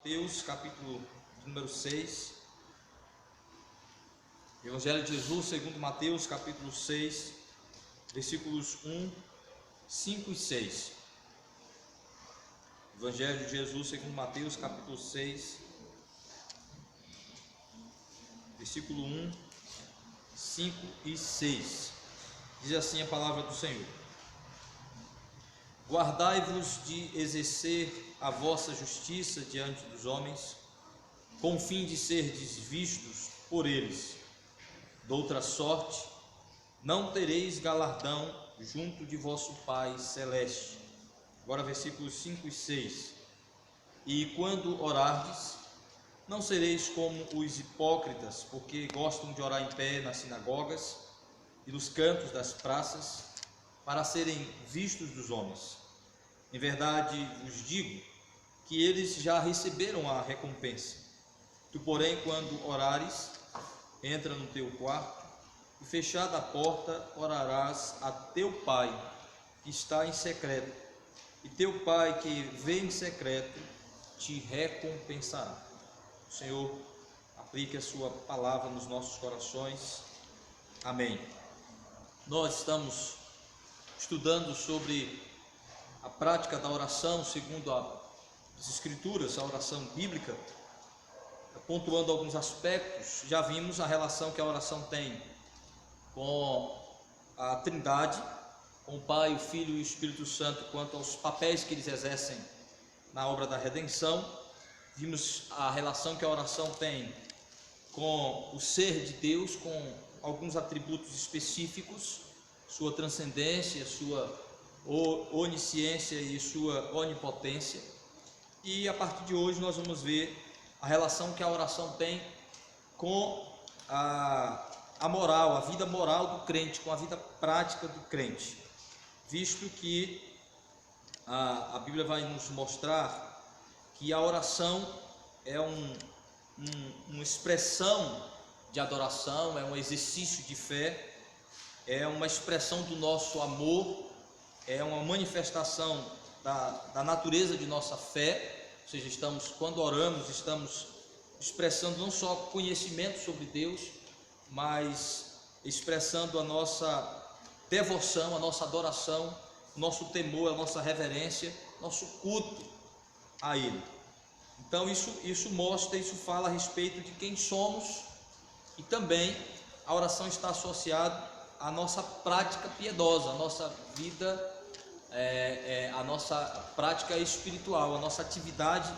Mateus, capítulo número 6. Evangelho de Jesus segundo Mateus, capítulo 6, versículos 1, 5 e 6. Evangelho de Jesus segundo Mateus, capítulo 6, versículo 1, 5 e 6. Diz assim a palavra do Senhor: Guardai-vos de exercer a vossa justiça diante dos homens, com o fim de serdes vistos por eles. Doutra sorte, não tereis galardão junto de vosso Pai Celeste. Agora versículos 5 e 6. E quando orardes, não sereis como os hipócritas, porque gostam de orar em pé nas sinagogas e nos cantos das praças, para serem vistos dos homens. Em verdade vos digo que eles já receberam a recompensa. Tu, porém, quando orares, entra no teu quarto e, fechada a porta, orarás a teu Pai que está em secreto, e teu Pai que vê em secreto te recompensará. O Senhor aplique a sua palavra nos nossos corações. Amém. Nós estamos estudando sobre a prática da oração segundo as Escrituras, a oração bíblica, pontuando alguns aspectos. Já vimos a relação que a oração tem com a Trindade, com o Pai, o Filho e o Espírito Santo, quanto aos papéis que eles exercem na obra da redenção. Vimos a relação que a oração tem com o ser de Deus, com alguns atributos específicos, sua transcendência, sua onisciência e sua onipotência. E a partir de hoje nós vamos ver a relação que a oração tem com a moral, a vida moral do crente, com a vida prática do crente, visto que a Bíblia vai nos mostrar que a oração é uma expressão de adoração, é um exercício de fé, é uma expressão do nosso amor, é uma manifestação da natureza de nossa fé. Ou seja, quando oramos, estamos expressando não só conhecimento sobre Deus, mas expressando a nossa devoção, a nossa adoração, o nosso temor, a nossa reverência, nosso culto a Ele. Então isso mostra, isso fala a respeito de quem somos, e também a oração está associada à nossa prática piedosa, à nossa vida, a nossa prática espiritual, a nossa atividade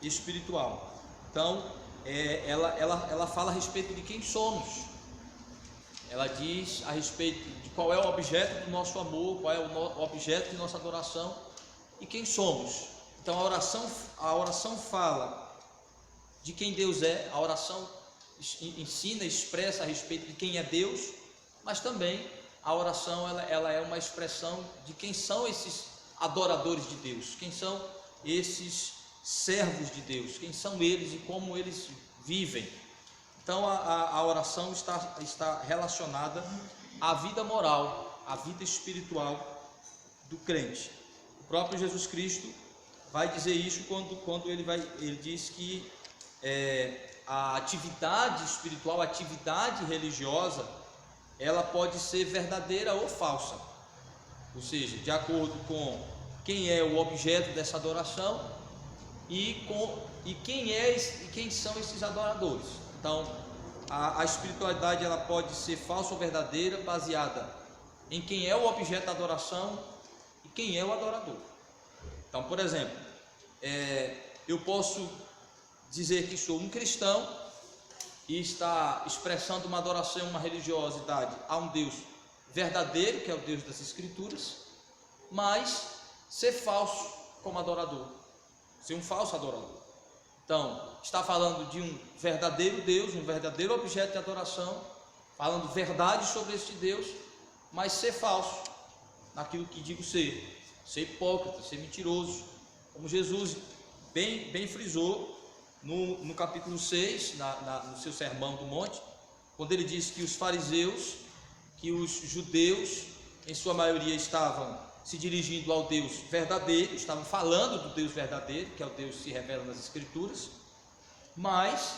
espiritual. Então ela fala a respeito de quem somos, ela diz a respeito de qual é o objeto do nosso amor, qual é o objeto de nossa adoração e quem somos. Então a oração fala de quem Deus é, a oração ensina, expressa a respeito de quem é Deus, mas também a oração ela é uma expressão de quem são esses adoradores de Deus, quem são esses servos de Deus, quem são eles e como eles vivem. Então a oração está relacionada à vida moral, à vida espiritual do crente. O próprio Jesus Cristo vai dizer isso quando ele diz que a atividade espiritual, a atividade religiosa, ela pode ser verdadeira ou falsa, ou seja, de acordo com quem é o objeto dessa adoração e quem são esses adoradores. Então a espiritualidade ela pode ser falsa ou verdadeira, baseada em quem é o objeto da adoração e quem é o adorador. Então, por exemplo, eu posso dizer que sou um cristão e está expressando uma adoração, uma religiosidade a um Deus verdadeiro, que é o Deus das Escrituras, mas ser falso como adorador, ser um falso adorador. Então, está falando de um verdadeiro Deus, um verdadeiro objeto de adoração, falando verdade sobre este Deus, mas ser falso naquilo que digo ser hipócrita, ser mentiroso, como Jesus bem frisou no capítulo 6, no seu Sermão do Monte, quando ele diz que os fariseus, que os judeus, em sua maioria estavam se dirigindo ao Deus verdadeiro, estavam falando do Deus verdadeiro, que é o Deus que se revela nas Escrituras, mas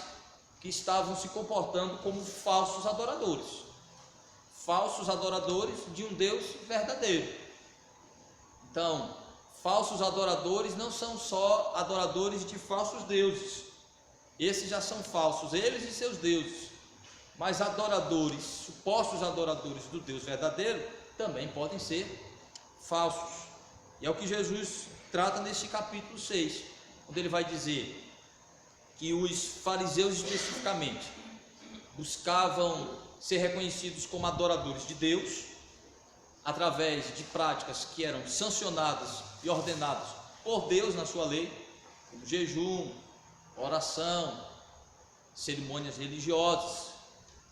que estavam se comportando como falsos adoradores de um Deus verdadeiro. Então, falsos adoradores não são só adoradores de falsos deuses, esses já são falsos, eles e seus deuses, mas adoradores, supostos adoradores do Deus verdadeiro, também podem ser falsos. E é o que Jesus trata nesse capítulo 6, onde ele vai dizer que os fariseus especificamente buscavam ser reconhecidos como adoradores de Deus através de práticas que eram sancionadas e ordenadas por Deus na sua lei, como jejum, oração, cerimônias religiosas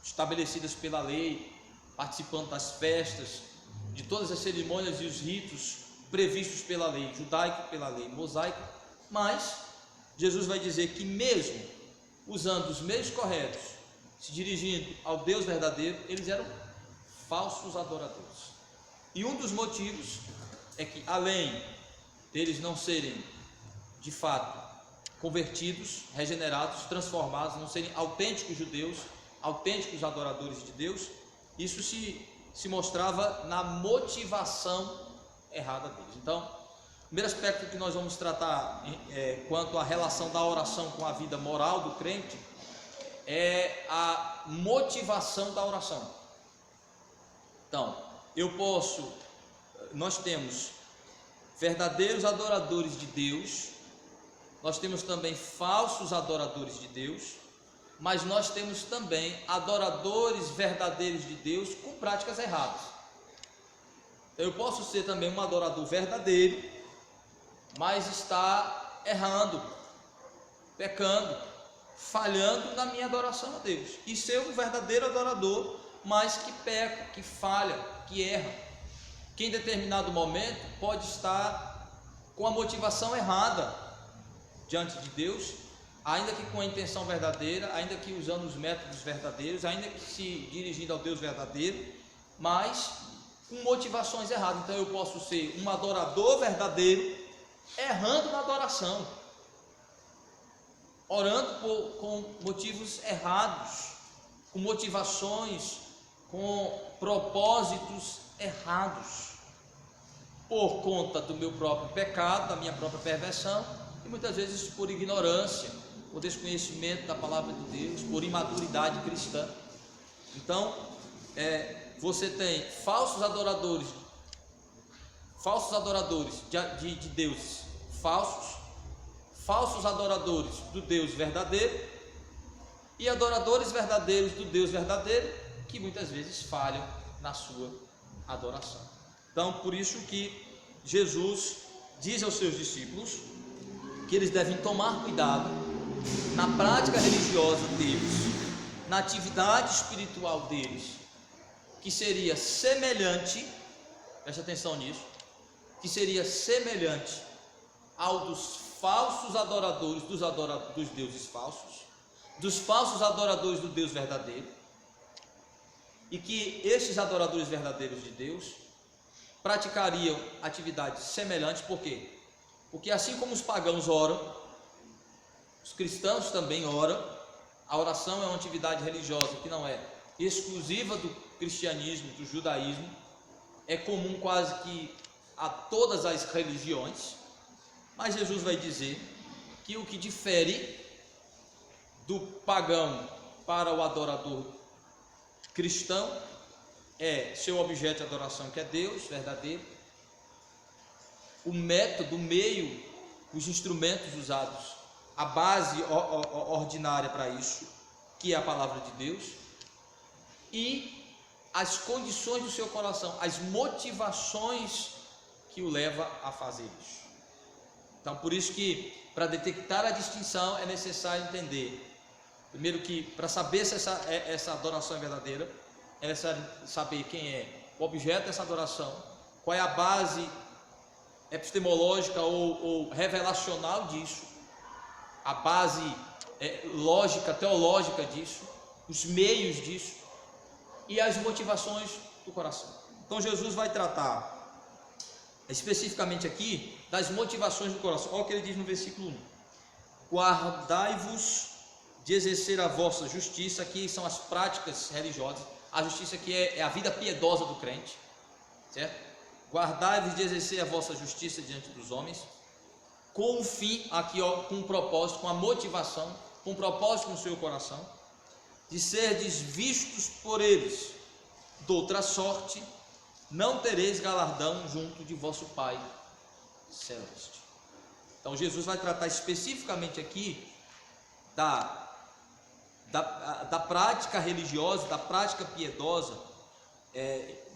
estabelecidas pela lei, participando das festas, de todas as cerimônias e os ritos previstos pela lei judaica, pela lei mosaica. Mas Jesus vai dizer que mesmo usando os meios corretos, se dirigindo ao Deus verdadeiro, eles eram falsos adoradores. E um dos motivos é que, além deles não serem de fato convertidos, regenerados, transformados, não serem autênticos judeus, autênticos adoradores de Deus, isso se mostrava na motivação errada deles. Então, o primeiro aspecto que nós vamos tratar quanto à relação da oração com a vida moral do crente é a motivação da oração. Então, nós temos verdadeiros adoradores de Deus, nós temos também falsos adoradores de Deus, mas nós temos também adoradores verdadeiros de Deus com práticas erradas. Eu posso ser também um adorador verdadeiro, mas está errando, pecando, falhando na minha adoração a Deus, e ser um verdadeiro adorador, mas que peca, que falha, que erra, que em determinado momento pode estar com a motivação errada diante de Deus, ainda que com a intenção verdadeira, ainda que usando os métodos verdadeiros, ainda que se dirigindo ao Deus verdadeiro, mas com motivações erradas. Então eu posso ser um adorador verdadeiro, errando na adoração, orando com motivos errados, com motivações, com propósitos errados, por conta do meu próprio pecado, da minha própria perversão, e muitas vezes por ignorância, por desconhecimento da palavra de Deus, por imaturidade cristã. Então, você tem falsos adoradores de deuses falsos adoradores do Deus verdadeiro e adoradores verdadeiros do Deus verdadeiro, que muitas vezes falham na sua adoração. Então, por isso que Jesus diz aos seus discípulos que eles devem tomar cuidado na prática religiosa deles, na atividade espiritual deles, que seria semelhante, preste atenção nisso, que seria semelhante ao dos falsos adoradores dos deuses falsos, dos falsos adoradores do Deus verdadeiro, e que estes adoradores verdadeiros de Deus praticariam atividades semelhantes. Por quê? Porque assim como os pagãos oram, os cristãos também oram. A oração é uma atividade religiosa que não é exclusiva do cristianismo, do judaísmo, é comum quase que a todas as religiões, mas Jesus vai dizer que o que difere do pagão para o adorador cristão é seu objeto de adoração, que é Deus verdadeiro, o método, o meio, os instrumentos usados, a base ordinária para isso, que é a palavra de Deus, e as condições do seu coração, as motivações que o leva a fazer isso. Então, por isso que para detectar a distinção é necessário entender, primeiro, que para saber se essa adoração é verdadeira, é necessário saber quem é o objeto dessa adoração, qual é a base epistemológica ou revelacional disso, a base lógica, teológica disso, os meios disso e as motivações do coração. Então Jesus vai tratar especificamente aqui, das motivações do coração. Olha o que ele diz no versículo 1: guardai-vos de exercer a vossa justiça. Aqui são as práticas religiosas. A justiça aqui é a vida piedosa do crente, certo? Guardai-vos de exercer a vossa justiça diante dos homens, com o fim, aqui ó, com um propósito, com a motivação, com um propósito no seu coração, de serdes vistos por eles. De outra sorte, não tereis galardão junto de vosso Pai celeste. Então Jesus vai tratar especificamente aqui da prática religiosa, da prática piedosa,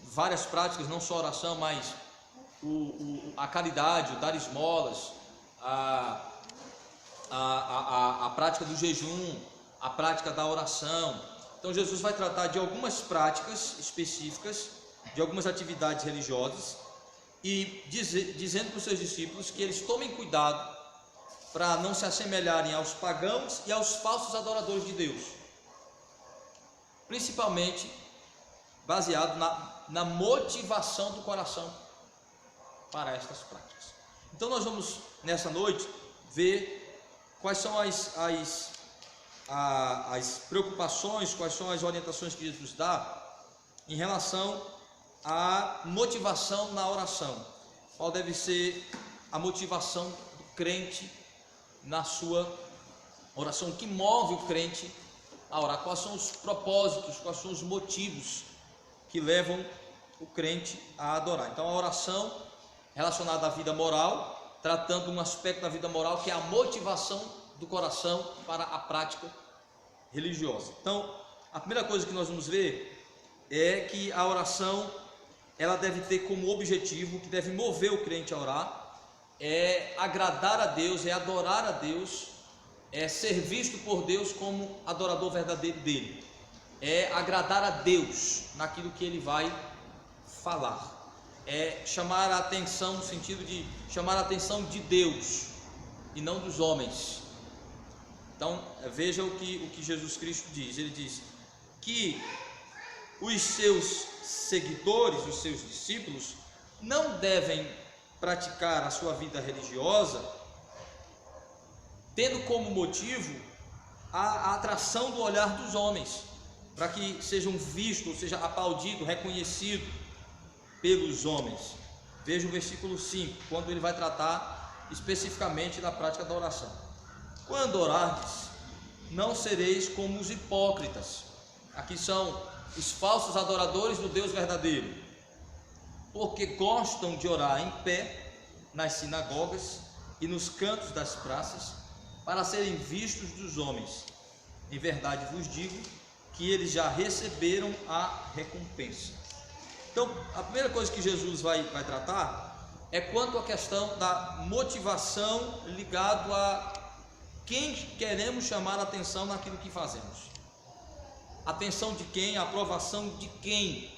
várias práticas, não só oração, mas a caridade, o dar esmolas, a prática do jejum, a prática da oração. Então Jesus vai tratar de algumas práticas específicas, de algumas atividades religiosas, e dizendo para os seus discípulos que eles tomem cuidado para não se assemelharem aos pagãos e aos falsos adoradores de Deus, principalmente baseado na motivação do coração para estas práticas. Então nós vamos nessa noite ver quais são as preocupações, quais são as orientações que Jesus dá em relação à motivação na oração. Qual deve ser a motivação do crente na sua oração, o que move o crente a orar, quais são os propósitos, quais são os motivos que levam o crente a adorar. Então a oração relacionada à vida moral, tratando um aspecto da vida moral que é a motivação do coração para a prática religiosa. Então a primeira coisa que nós vamos ver é que a oração, ela deve ter como objetivo, que deve mover o crente a orar, é agradar a Deus, é adorar a Deus, é ser visto por Deus como adorador verdadeiro dele, é agradar a Deus naquilo que ele vai falar, é chamar a atenção no sentido de chamar a atenção de Deus e não dos homens. Então veja o que Jesus Cristo diz. Ele diz que os seus seguidores, os seus discípulos, não devem praticar a sua vida religiosa tendo como motivo a atração do olhar dos homens, para que sejam vistos, ou seja, aplaudidos, reconhecidos pelos homens. Veja o versículo 5, quando ele vai tratar especificamente da prática da oração. Quando orardes, não sereis como os hipócritas. Aqui são os falsos adoradores do Deus verdadeiro, porque gostam de orar em pé nas sinagogas e nos cantos das praças, para serem vistos dos homens. Em verdade vos digo que eles já receberam a recompensa. Então a primeira coisa que Jesus vai tratar é quanto à questão da motivação ligado a quem queremos chamar a atenção naquilo que fazemos. Atenção de quem? A aprovação de quem?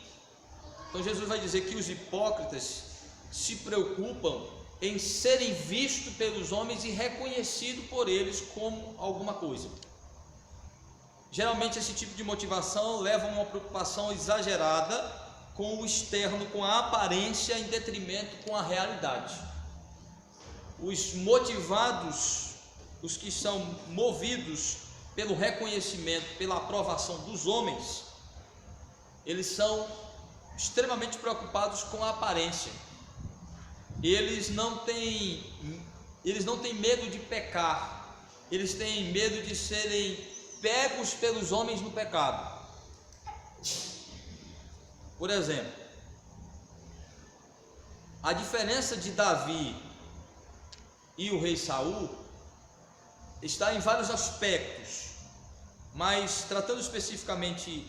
Então Jesus vai dizer que os hipócritas se preocupam em serem vistos pelos homens e reconhecidos por eles como alguma coisa. Geralmente esse tipo de motivação leva a uma preocupação exagerada com o externo, com a aparência, em detrimento com a realidade. Os motivados, os que são movidos pelo reconhecimento, pela aprovação dos homens, eles são extremamente preocupados com a aparência. Eles não têm medo de pecar, eles têm medo de serem pegos pelos homens no pecado. Por exemplo, a diferença de Davi e o rei Saul está em vários aspectos, mas tratando especificamente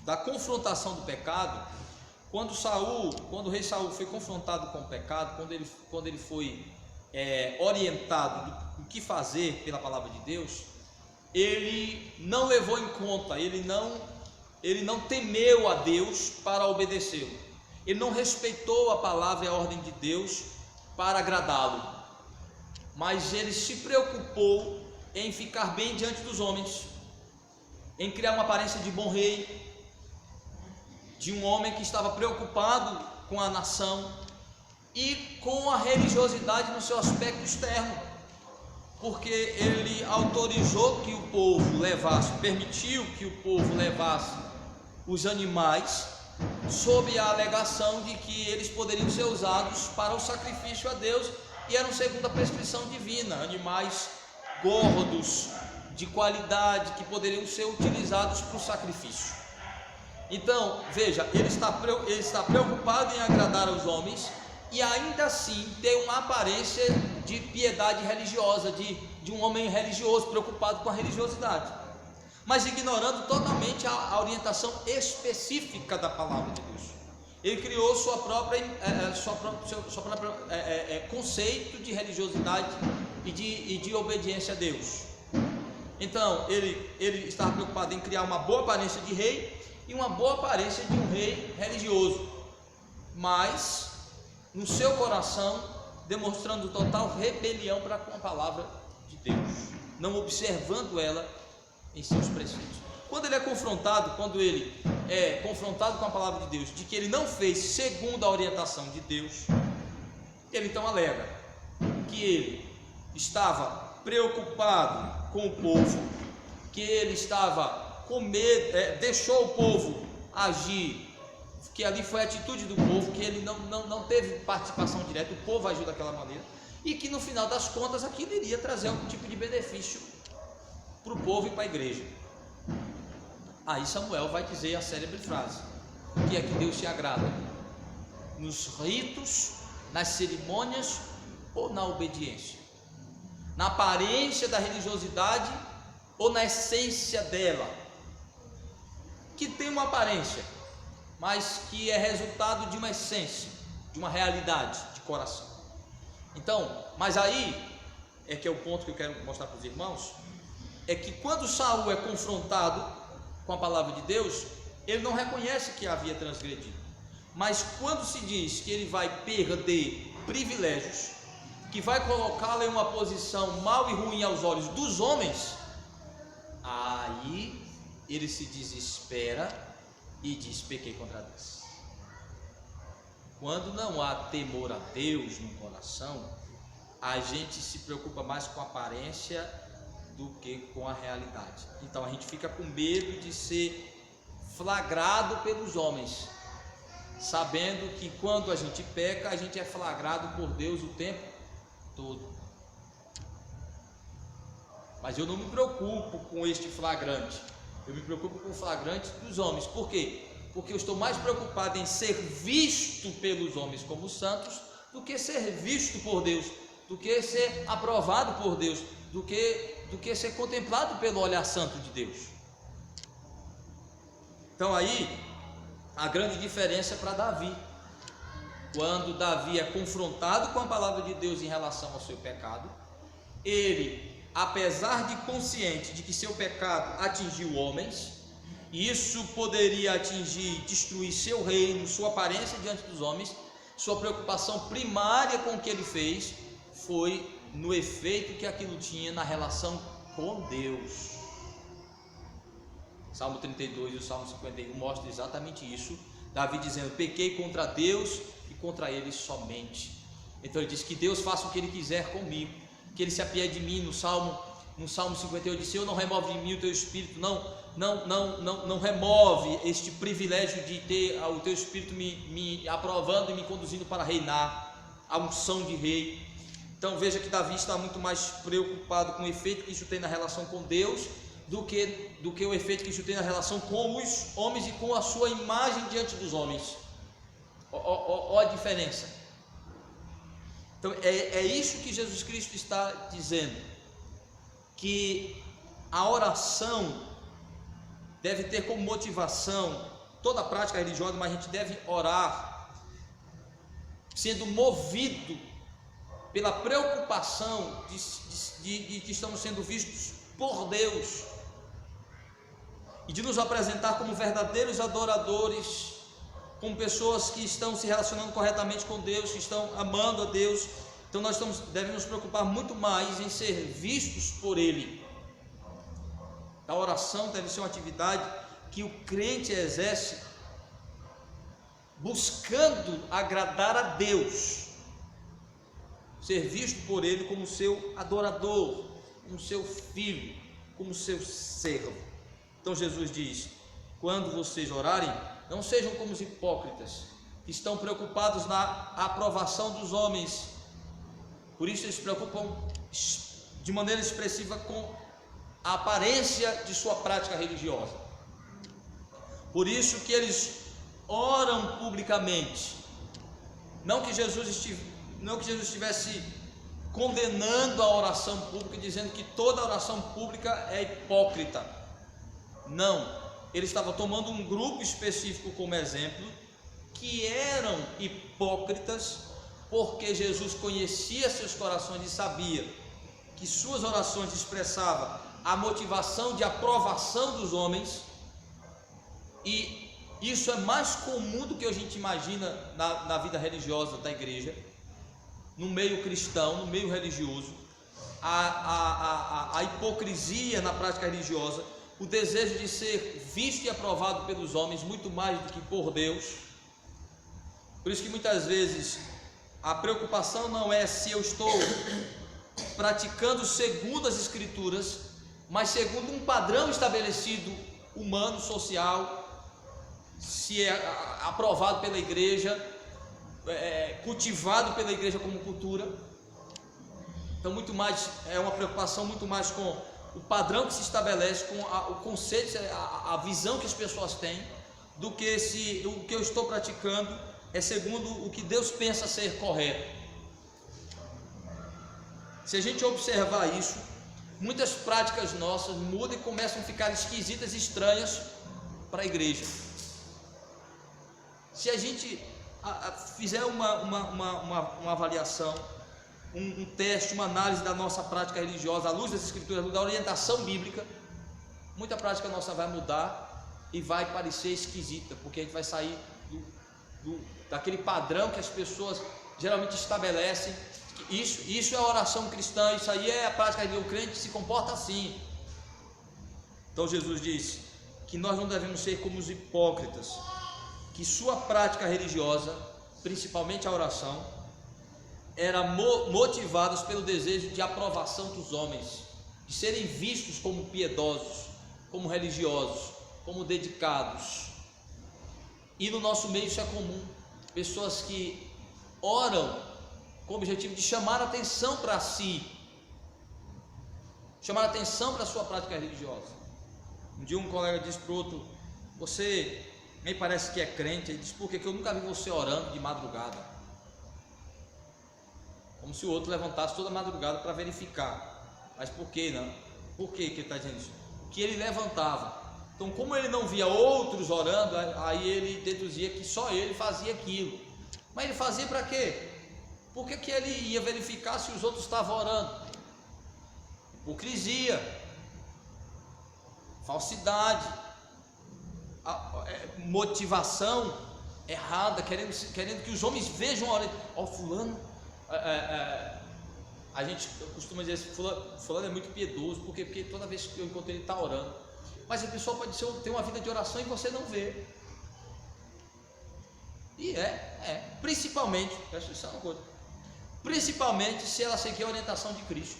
da confrontação do pecado, quando o rei Saul foi confrontado com o pecado, quando ele foi orientado do que fazer pela palavra de Deus, ele não levou em conta, ele não temeu a Deus para obedecê-lo, ele não respeitou a palavra e a ordem de Deus para agradá-lo, mas ele se preocupou em ficar bem diante dos homens, em criar uma aparência de bom rei, de um homem que estava preocupado com a nação e com a religiosidade no seu aspecto externo, porque ele autorizou que o povo levasse, permitiu que o povo levasse os animais, sob a alegação de que eles poderiam ser usados para o sacrifício a Deus, e eram segundo a prescrição divina, animais gordos, de qualidade, que poderiam ser utilizados para o sacrifício. Então, veja, ele está preocupado em agradar aos homens, e ainda assim tem uma aparência de piedade religiosa, de um homem religioso, preocupado com a religiosidade, mas ignorando totalmente a orientação específica da palavra de Deus. Ele criou seu próprio conceito de religiosidade e de obediência a Deus. Então ele estava preocupado em criar uma boa aparência de rei e uma boa aparência de um rei religioso, mas no seu coração demonstrando total rebelião para com a palavra de Deus, não observando ela em seus preceitos. Quando ele é confrontado com a palavra de Deus, de que ele não fez segundo a orientação de Deus, ele então alega que ele estava preocupado com o povo, que ele estava com medo, deixou o povo agir, que ali foi a atitude do povo, que ele não teve participação direta, o povo agiu daquela maneira, e que no final das contas aquilo iria trazer algum tipo de benefício para o povo e para a igreja. Aí Samuel vai dizer a célebre frase: que é que Deus se agrada? Nos ritos, nas cerimônias ou na obediência? Na aparência da religiosidade ou na essência dela? Que tem uma aparência, mas que é resultado de uma essência, de uma realidade de coração. Então, mas aí é que é o ponto que eu quero mostrar para os irmãos, é que quando Saul é confrontado com a palavra de Deus, ele não reconhece que havia transgredido, mas quando se diz que ele vai perder privilégios, que vai colocá-lo em uma posição mal e ruim aos olhos dos homens, aí ele se desespera e diz: pequei contra Deus. Quando não há temor a Deus no coração, a gente se preocupa mais com a aparência do que com a realidade. Então a gente fica com medo de ser flagrado pelos homens, sabendo que quando a gente peca, a gente é flagrado por Deus o tempo todo. Mas eu não me preocupo com este flagrante, eu me preocupo com o flagrante dos homens. Por quê? Porque eu estou mais preocupado em ser visto pelos homens como santos do que ser visto por Deus, do que ser aprovado por Deus, do que ser contemplado pelo olhar santo de Deus. Então aí a grande diferença é para Davi. Quando Davi é confrontado com a palavra de Deus em relação ao seu pecado, ele, apesar de consciente de que seu pecado atingiu homens, e isso poderia atingir, destruir seu reino, sua aparência diante dos homens, sua preocupação primária com o que ele fez foi no efeito que aquilo tinha na relação com Deus. Salmo 32 e o Salmo 51 mostram exatamente isso. Davi dizendo: pequei contra Deus e contra ele somente. Então ele diz: que Deus faça o que ele quiser comigo, que ele se apiede de mim. No Salmo 58 disse: eu não removo de mim o teu espírito, não remove este privilégio de ter o teu espírito me aprovando e me conduzindo para reinar, a unção de rei. Então veja que Davi está muito mais preocupado com o efeito que isso tem na relação com Deus do que o efeito que isso tem na relação com os homens e com a sua imagem diante dos homens. Olha a diferença. Então é isso que Jesus Cristo está dizendo, que a oração deve ter como motivação toda a prática religiosa, mas a gente deve orar sendo movido pela preocupação de que estamos sendo vistos por Deus e de nos apresentar como verdadeiros adoradores, como pessoas que estão se relacionando corretamente com Deus, que estão amando a Deus. Então nós devemos nos preocupar muito mais em ser vistos por Ele. A oração deve ser uma atividade que o crente exerce buscando agradar a Deus, ser visto por Ele como seu adorador, como seu filho, como seu servo. Então Jesus diz: quando vocês orarem, não sejam como os hipócritas, que estão preocupados na aprovação dos homens. Por isso eles se preocupam de maneira expressiva com a aparência de sua prática religiosa. Por isso que eles oram publicamente. Não que Jesus estivesse condenando a oração pública, dizendo que toda oração pública é hipócrita. Não, ele estava tomando um grupo específico como exemplo, que eram hipócritas, porque Jesus conhecia seus corações e sabia que suas orações expressavam a motivação de aprovação dos homens, e isso é mais comum do que a gente imagina na vida religiosa da igreja, no meio cristão, no meio religioso, a hipocrisia na prática religiosa, o desejo de ser visto e aprovado pelos homens muito mais do que por Deus. Por isso que muitas vezes a preocupação não é se eu estou praticando segundo as Escrituras, mas segundo um padrão estabelecido, humano, social, se é aprovado pela igreja, cultivado pela igreja como cultura. Então muito mais, é uma preocupação muito mais com o padrão que se estabelece, com o conceito, a visão que as pessoas têm, do que se o que eu estou praticando é segundo o que Deus pensa ser correto. Se a gente observar isso, muitas práticas nossas mudam e começam a ficar esquisitas e estranhas para a igreja. Se a gente fizer uma avaliação, um teste, uma análise da nossa prática religiosa à luz das Escrituras, da orientação bíblica, muita prática nossa vai mudar e vai parecer esquisita, porque a gente vai sair daquele padrão que as pessoas geralmente estabelecem. Isso é a oração cristã, isso aí é a prática de um crente que se comporta assim. Então Jesus disse que nós não devemos ser como os hipócritas, que sua prática religiosa, principalmente a oração, era motivados pelo desejo de aprovação dos homens, de serem vistos como piedosos, como religiosos, como dedicados. E no nosso meio isso é comum, pessoas que oram com o objetivo de chamar atenção para si, chamar atenção para a sua prática religiosa. Um dia um colega disse para o outro: você me parece que é crente. Ele disse: por quê? Que eu nunca vi você orando de madrugada. Como se o outro levantasse toda madrugada para verificar. Mas por que não? Por que ele está dizendo isso? Que ele levantava. Então, como ele não via outros orando, aí ele deduzia que só ele fazia aquilo. Mas ele fazia para quê? Por que ele ia verificar se os outros estavam orando? Hipocrisia, falsidade, motivação errada, querendo que os homens vejam a hora. Ó, fulano, a gente costuma dizer assim: fulano é muito piedoso, porque toda vez que eu encontro ele está orando. Mas a pessoa pode ter uma vida de oração e você não vê. E principalmente, presta atenção uma coisa, principalmente se ela seguir a orientação de Cristo.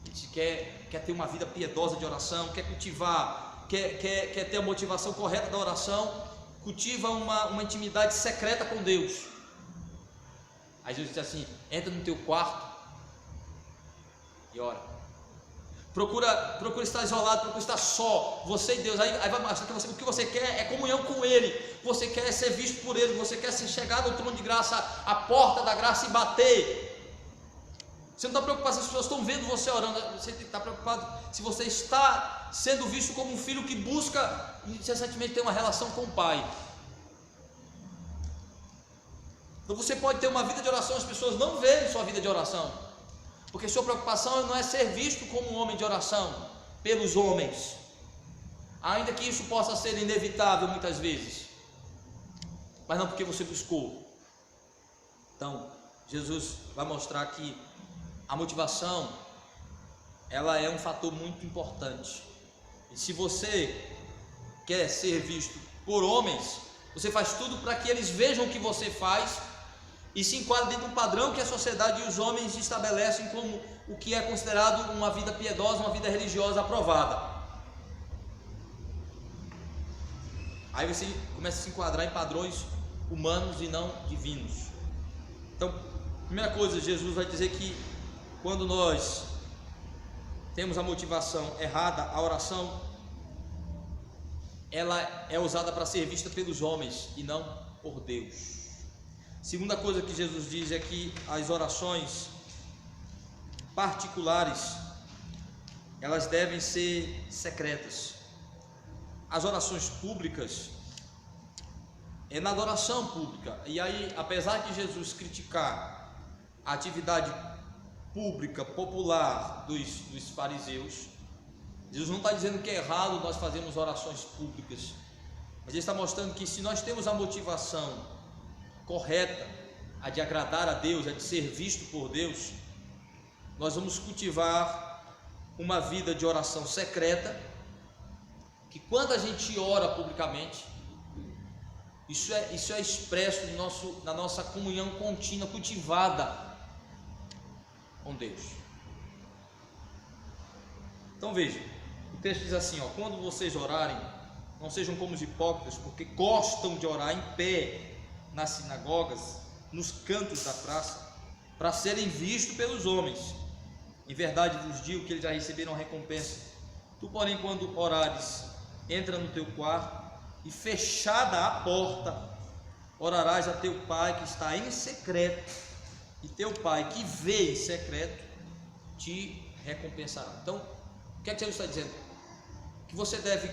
A gente quer ter uma vida piedosa de oração, quer cultivar, quer ter a motivação correta da oração, cultiva uma intimidade secreta com Deus. Aí Jesus diz assim: entra no teu quarto e ora. Procura estar isolado, procura estar só, você e Deus. Aí vai mostrar que o que você quer é comunhão com Ele, você quer ser visto por Ele, você quer ser chegar no trono de graça, à porta da graça e bater. Você não está preocupado se as pessoas estão vendo você orando, você está preocupado se você está sendo visto como um filho que busca incessantemente ter uma relação com o Pai. Então você pode ter uma vida de oração, as pessoas não veem sua vida de oração, porque sua preocupação não é ser visto como um homem de oração pelos homens, ainda que isso possa ser inevitável muitas vezes, mas não porque você buscou. Então Jesus vai mostrar que a motivação, ela é um fator muito importante. E se você quer ser visto por homens, Você faz tudo para que eles vejam o que você faz e se enquadra dentro de um padrão que a sociedade e os homens estabelecem como o que é considerado uma vida piedosa, uma vida religiosa aprovada. Aí você começa a se enquadrar em padrões humanos e não divinos. Então, primeira coisa, Jesus vai dizer que quando nós temos a motivação errada, a oração ela é usada para ser vista pelos homens e não por Deus. Segunda coisa que Jesus diz é que as orações particulares elas devem ser secretas. As orações públicas é na adoração pública. E aí, apesar de Jesus criticar a atividade pública, popular dos fariseus, Jesus não está dizendo que é errado nós fazermos orações públicas, mas Ele está mostrando que se nós temos a motivação correta, a de agradar a Deus, a de ser visto por Deus, nós vamos cultivar uma vida de oração secreta, que quando a gente ora publicamente, isso é expresso na nossa comunhão contínua, cultivada com Deus. Então veja, o texto diz assim, quando vocês orarem, não sejam como os hipócritas, porque gostam de orar em pé nas sinagogas, nos cantos da praça, para serem vistos pelos homens. Em verdade vos digo que eles já receberam a recompensa. Tu, porém, quando orares, entra no teu quarto e, fechada a porta, orarás a teu pai que está em secreto, e teu pai que vê em secreto te recompensará. Então, o que é que Jesus está dizendo? Que você deve,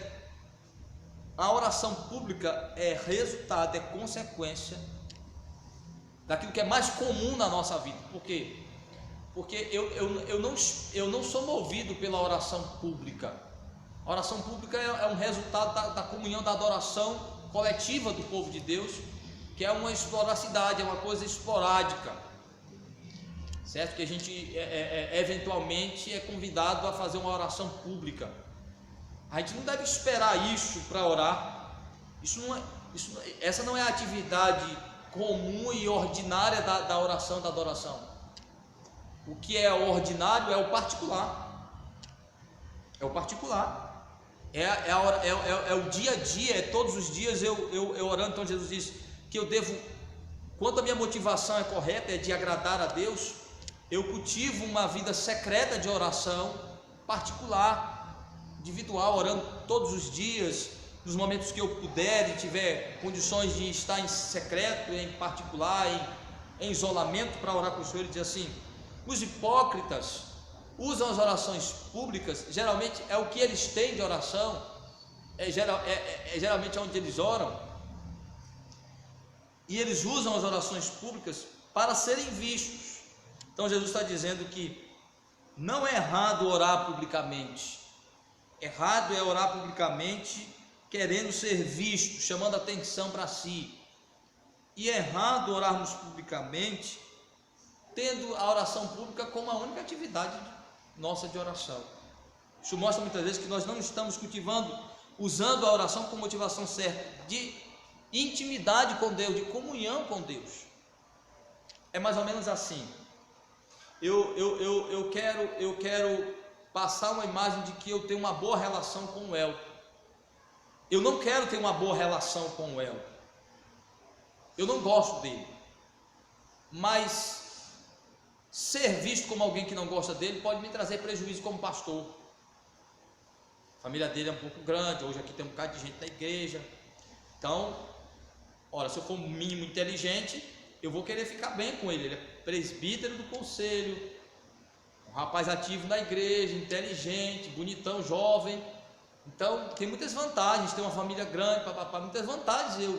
a oração pública é resultado, é consequência daquilo que é mais comum na nossa vida. Por quê? Porque eu não sou movido pela oração pública. A oração pública é um resultado da comunhão, da adoração coletiva do povo de Deus, que é uma esporadicidade, é uma coisa esporádica, certo? Que a gente eventualmente é convidado a fazer uma oração pública. A gente não deve esperar isso para orar. Essa não é a atividade comum e ordinária da oração, da adoração. O que é ordinário é o particular. É o particular. É o dia a dia, é todos os dias eu orando. Então Jesus diz que eu devo, quando a minha motivação é correta, é de agradar a Deus, eu cultivo uma vida secreta de oração particular, individual, orando todos os dias, nos momentos que eu puder e tiver condições de estar em secreto, em particular, em isolamento, para orar com o Senhor. Ele diz assim: os hipócritas usam as orações públicas, geralmente é o que eles têm de oração, geralmente é onde eles oram, e eles usam as orações públicas para serem vistos. Então Jesus está dizendo que não é errado orar publicamente, errado é orar publicamente querendo ser visto, chamando atenção para si, e é errado orarmos publicamente tendo a oração pública como a única atividade nossa de oração. Isso mostra muitas vezes que nós não estamos cultivando, usando a oração com motivação certa, de intimidade com Deus, de comunhão com Deus. É mais ou menos assim. Eu quero passar uma imagem de que eu tenho uma boa relação com o Elton. Eu não quero ter uma boa relação com o Elton. Eu não gosto dele. Mas ser visto como alguém que não gosta dele pode me trazer prejuízo como pastor. A família dele é um pouco grande, hoje aqui tem um bocado de gente na igreja. Então, ora, se eu for um mínimo inteligente, eu vou querer ficar bem com ele. Ele é presbítero do conselho, um rapaz ativo na igreja, inteligente, bonitão, jovem. Então, tem muitas vantagens, tem uma família grande, muitas vantagens,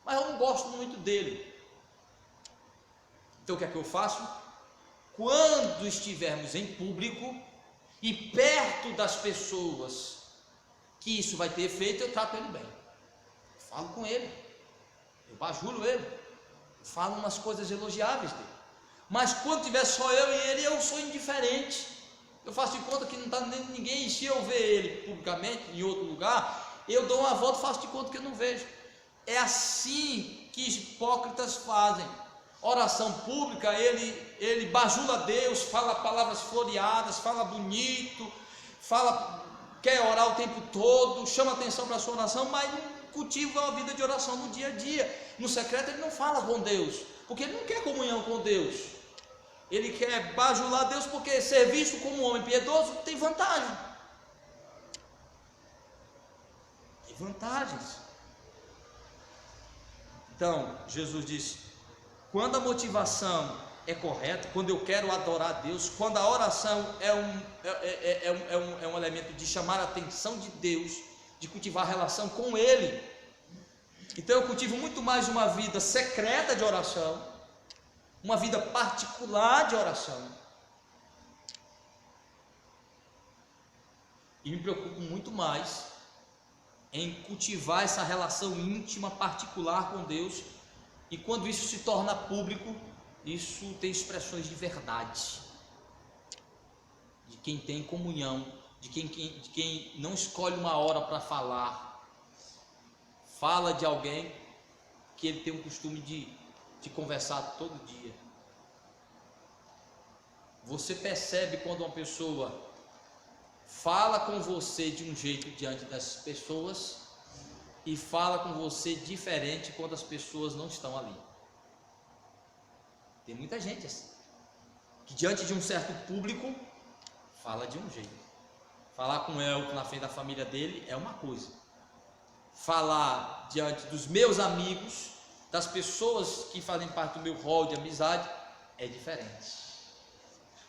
mas eu não gosto muito dele. Então, o que é que eu faço? Quando estivermos em público e perto das pessoas que isso vai ter efeito, eu trato ele bem, eu falo com ele, eu bajulo ele, eu falo umas coisas elogiáveis dele. Mas quando tiver só eu e ele, eu sou indiferente, eu faço de conta que não está ninguém. E se eu ver ele publicamente em outro lugar, eu dou uma volta e faço de conta que eu não vejo. É assim que os hipócritas fazem. Oração pública, ele bajula Deus, fala palavras floreadas, fala bonito, quer orar o tempo todo, chama atenção para a sua oração, mas não cultiva uma vida de oração no dia a dia. No secreto ele não fala com Deus, porque ele não quer comunhão com Deus. Ele quer bajular Deus, porque ser visto como um homem piedoso tem vantagem. Tem vantagens. Então, Jesus disse: quando a motivação é correta, quando eu quero adorar a Deus, quando a oração é um elemento de chamar a atenção de Deus, de cultivar a relação com Ele, então eu cultivo muito mais uma vida secreta de oração, uma vida particular de oração, e me preocupo muito mais em cultivar essa relação íntima, particular com Deus. E quando isso se torna público, isso tem expressões de verdade, de quem tem comunhão, de quem não escolhe uma hora para falar, fala de alguém que ele tem o costume de conversar todo dia. Você percebe quando uma pessoa fala com você de um jeito diante das pessoas e fala com você diferente quando as pessoas não estão ali. Tem muita gente assim, que diante de um certo público fala de um jeito. Falar com Elton na frente da família dele é uma coisa, falar diante dos meus amigos, das pessoas que fazem parte do meu rol de amizade, é diferente.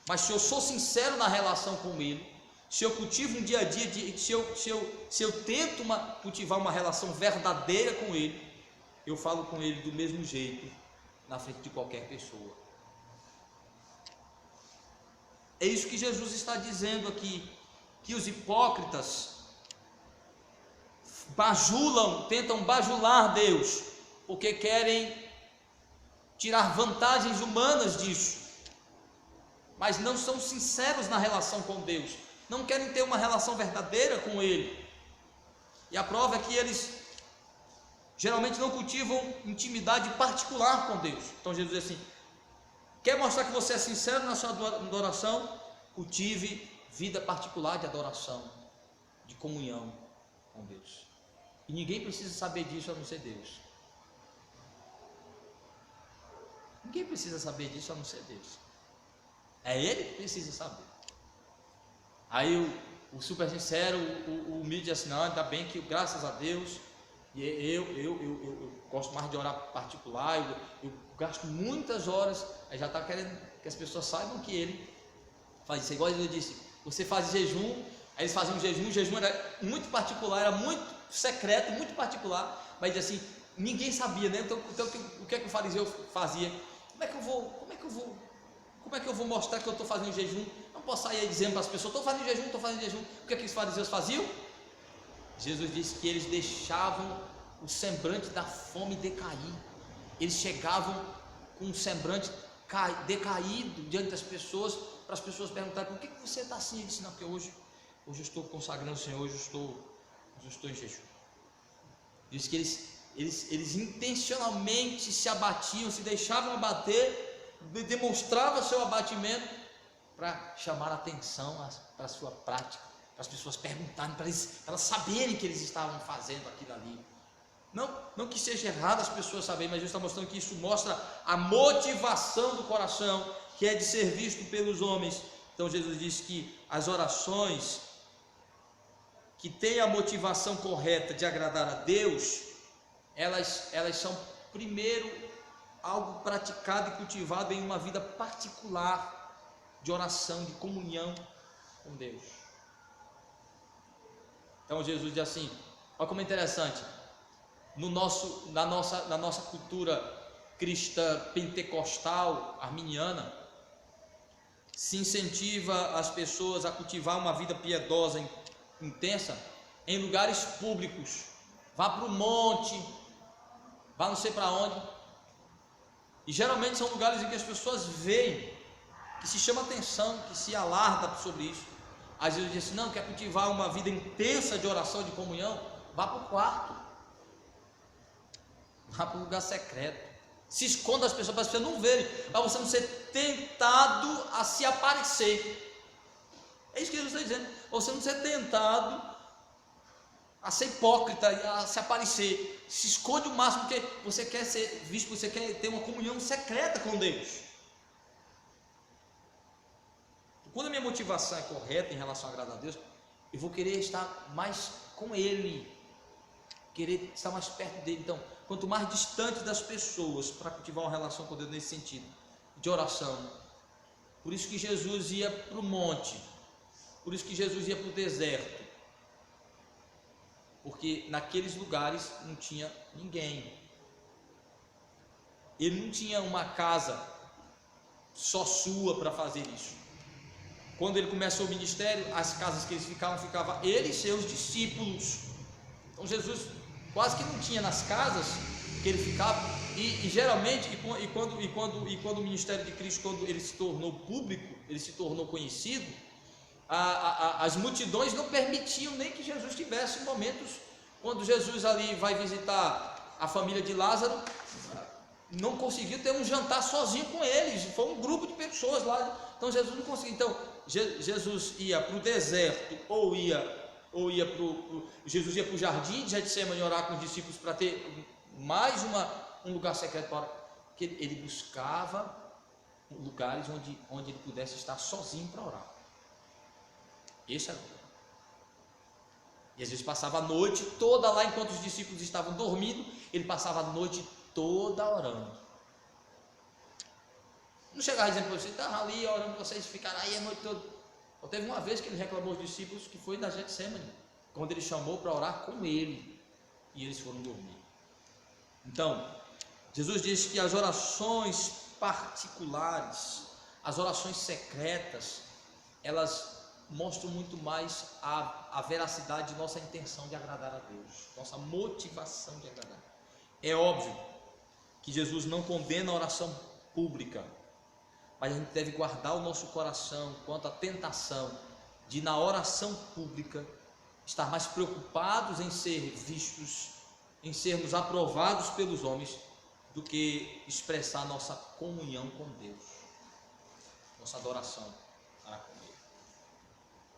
Mas se eu sou sincero na relação com ele, se eu cultivo um dia a dia, se eu tento cultivar uma relação verdadeira com ele, eu falo com ele do mesmo jeito na frente de qualquer pessoa. É isso que Jesus está dizendo aqui, que os hipócritas tentam bajular Deus, porque querem tirar vantagens humanas disso, mas não são sinceros na relação com Deus, não querem ter uma relação verdadeira com Ele. E a prova é que eles geralmente não cultivam intimidade particular com Deus. Então Jesus diz assim: quer mostrar que você é sincero na sua adoração? Cultive vida particular de adoração, de comunhão com Deus. E ninguém precisa saber disso a não ser Deus. Ninguém precisa saber disso a não ser Deus. É Ele que precisa saber. Aí o super sincero, o humilde assim: não, ainda bem que graças a Deus, eu gosto mais de orar particular, eu gasto muitas horas. Aí já está querendo que as pessoas saibam que ele faz isso. Igual ele disse: você faz jejum. Aí eles faziam um jejum, o jejum era muito particular, era muito secreto, muito particular, mas assim, ninguém sabia, né? Então o que é que o fariseu fazia? Como é que eu vou mostrar que eu estou fazendo jejum? Não posso sair aí dizendo para as pessoas: estou fazendo jejum. O que é que os fariseus faziam? Jesus disse que eles deixavam o semblante da fome decair. Eles chegavam com um semblante decaído diante das pessoas, para as pessoas perguntarem: por que você está assim? Ele disse: não, porque hoje eu estou consagrando o Senhor, hoje eu estou em jejum. Diz que eles intencionalmente se abatiam, se deixavam abater, demonstrava seu abatimento para chamar a atenção para a sua prática, para as pessoas perguntarem, para elas saberem que eles estavam fazendo aquilo ali. Não que seja errado as pessoas saberem, mas Jesus está mostrando que isso mostra a motivação do coração, que é de ser visto pelos homens. Então Jesus disse que as orações que têm a motivação correta de agradar a Deus, elas são primeiro algo praticado e cultivado em uma vida particular de oração, de comunhão com Deus. Então Jesus diz assim: olha como é interessante, na nossa cultura cristã pentecostal arminiana, se incentiva as pessoas a cultivar uma vida piedosa intensa em lugares públicos. Vá para o monte, vá não sei para onde, e geralmente são lugares em que as pessoas veem, que se chama atenção, que se alarda sobre isso. Às vezes diz assim: não, quer cultivar uma vida intensa de oração, de comunhão? Vá para o quarto, Vá para um lugar secreto. Se esconda das pessoas, para as pessoas não verem, para você não ser tentado a se aparecer. É isso que Jesus está dizendo. Para você não ser tentado a ser hipócrita e a se aparecer. Se esconde o máximo, porque você quer ser visto, você quer ter uma comunhão secreta com Deus. Quando a minha motivação é correta em relação a agradar a Deus, eu vou querer estar mais com Ele, querer estar mais perto dele. Então, quanto mais distante das pessoas, para cultivar uma relação com Deus nesse sentido, de oração. Por isso que Jesus ia para o monte, por isso que Jesus ia para o deserto, porque naqueles lugares não tinha ninguém. Ele não tinha uma casa só sua para fazer isso. Quando ele começou o ministério, as casas que eles ficava ele e seus discípulos. Então Jesus quase que não tinha nas casas que ele ficava, e geralmente, quando o ministério de Cristo, quando ele se tornou público, ele se tornou conhecido, as multidões não permitiam nem que Jesus tivesse momentos. Quando Jesus ali vai visitar a família de Lázaro, não conseguiu ter um jantar sozinho com eles, foi um grupo de pessoas lá. Então Jesus não conseguiu. Então Jesus ia para o deserto, Jesus ia para o jardim de Getsemane orar com os discípulos para ter mais um lugar secreto para que ele buscava lugares onde ele pudesse estar sozinho para orar. Esse era o lugar. E às vezes passava a noite toda lá, enquanto os discípulos estavam dormindo, ele passava a noite toda orando. Não chegava dizendo para vocês, estava ali orando para vocês, ficaram aí a noite toda. Só teve uma vez que ele reclamou aos discípulos, que foi na Getsemane, quando ele chamou para orar com ele, e eles foram dormir. Então, Jesus disse que as orações particulares, as orações secretas, elas mostram muito mais a veracidade de nossa intenção de agradar a Deus, nossa motivação de agradar. É óbvio que Jesus não condena a oração pública, mas a gente deve guardar o nosso coração quanto à tentação de, na oração pública, estar mais preocupados em ser vistos, em sermos aprovados pelos homens, do que expressar nossa comunhão com Deus, nossa adoração para com Ele.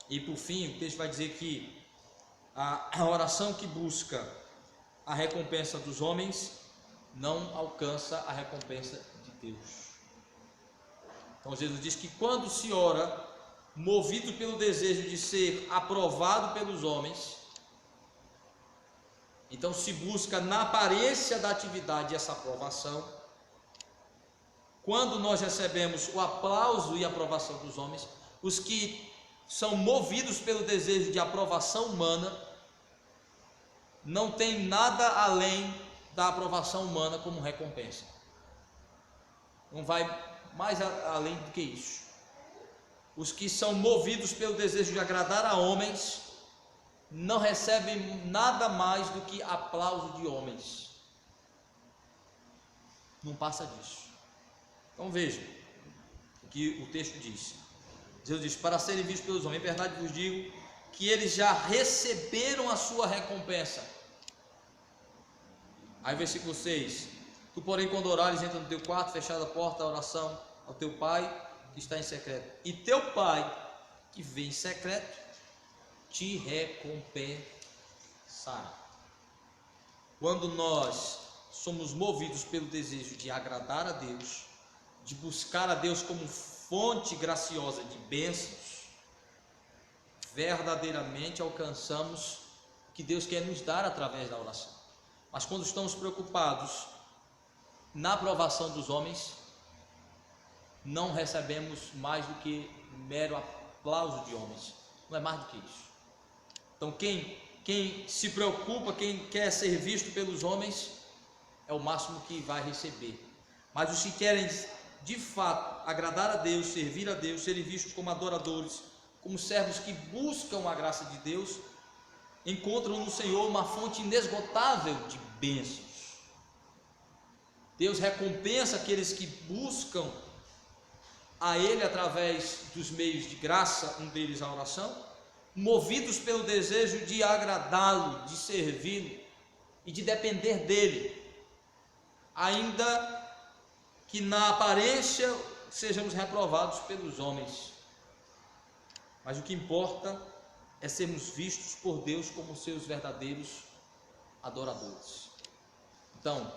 E por fim, o texto vai dizer que a oração que busca a recompensa dos homens não alcança a recompensa de Deus. Então Jesus diz que quando se ora movido pelo desejo de ser aprovado pelos homens, então se busca na aparência da atividade essa aprovação. Quando nós recebemos o aplauso e a aprovação dos homens, os que são movidos pelo desejo de aprovação humana não tem nada além da aprovação humana como recompensa. Não vai mais além do que isso. Os que são movidos pelo desejo de agradar a homens não recebem nada mais do que aplauso de homens. Não passa disso. Então veja o que o texto diz. Jesus diz: para serem vistos pelos homens, em verdade vos digo que eles já receberam a sua recompensa. Aí versículo 6: tu porém quando orares, entra no teu quarto, fechada a porta, a oração ao teu pai que está em secreto, e teu pai que vê em secreto te recompensará. Quando nós somos movidos pelo desejo de agradar a Deus, de buscar a Deus como fonte graciosa de bênçãos, verdadeiramente alcançamos o que Deus quer nos dar através da oração. Mas quando estamos preocupados na aprovação dos homens, não recebemos mais do que mero aplauso de homens. Não é mais do que isso. Então quem se preocupa, quem quer ser visto pelos homens, é o máximo que vai receber. Mas os que querem de fato agradar a Deus, servir a Deus, serem vistos como adoradores, como servos que buscam a graça de Deus, encontram no Senhor uma fonte inesgotável de bênçãos. Deus recompensa aqueles que buscam a Ele através dos meios de graça, um deles a oração, movidos pelo desejo de agradá-lo, de servi-lo e de depender dele. ainda que na aparência sejamos reprovados pelos homens. Mas o que importa é sermos vistos por Deus como seus verdadeiros adoradores. Então,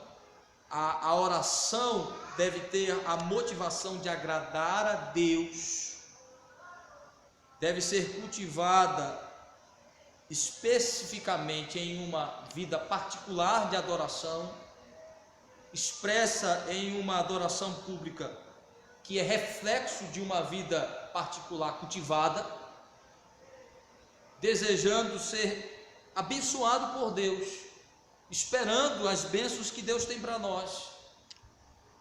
a oração deve ter a motivação de agradar a Deus, deve ser cultivada especificamente em uma vida particular de adoração, expressa em uma adoração pública que é reflexo de uma vida particular cultivada, desejando ser abençoado por Deus, esperando as bênçãos que Deus tem para nós.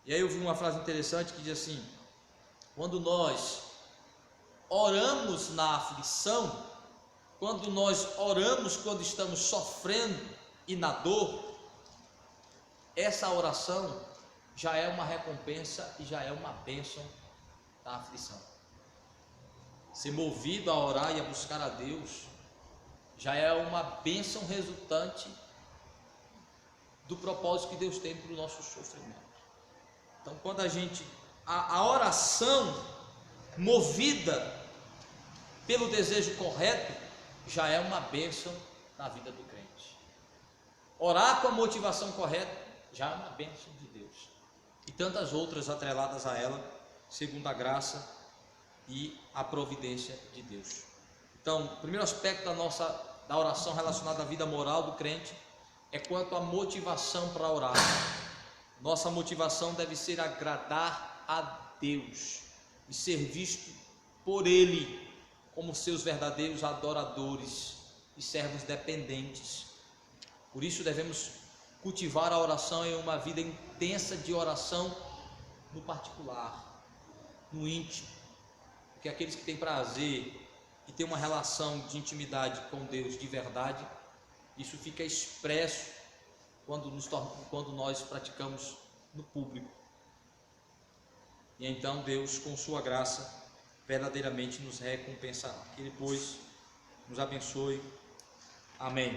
E aí eu vi uma frase interessante que diz assim: quando nós oramos na aflição, quando nós oramos quando estamos sofrendo e na dor, essa oração já é uma recompensa e já é uma bênção da aflição. Ser movido a orar e a buscar a Deus já é uma bênção resultante do propósito que Deus tem para o nosso sofrimento. Então, quando a oração movida pelo desejo correto, já é uma bênção na vida do crente. Orar com a motivação correta já é uma bênção de Deus, e tantas outras atreladas a ela, segundo a graça e a providência de Deus. Então, o primeiro aspecto da oração relacionada à vida moral do crente é quanto à motivação para orar. Nossa motivação deve ser agradar a Deus e ser visto por Ele como seus verdadeiros adoradores e servos dependentes. Por isso devemos cultivar a oração em uma vida intensa de oração no particular, no íntimo, porque aqueles que têm prazer, que têm uma relação de intimidade com Deus de verdade, isso fica expresso quando nós praticamos no público. E então Deus, com sua graça, verdadeiramente nos recompensará. Que Ele, pois, nos abençoe. Amém.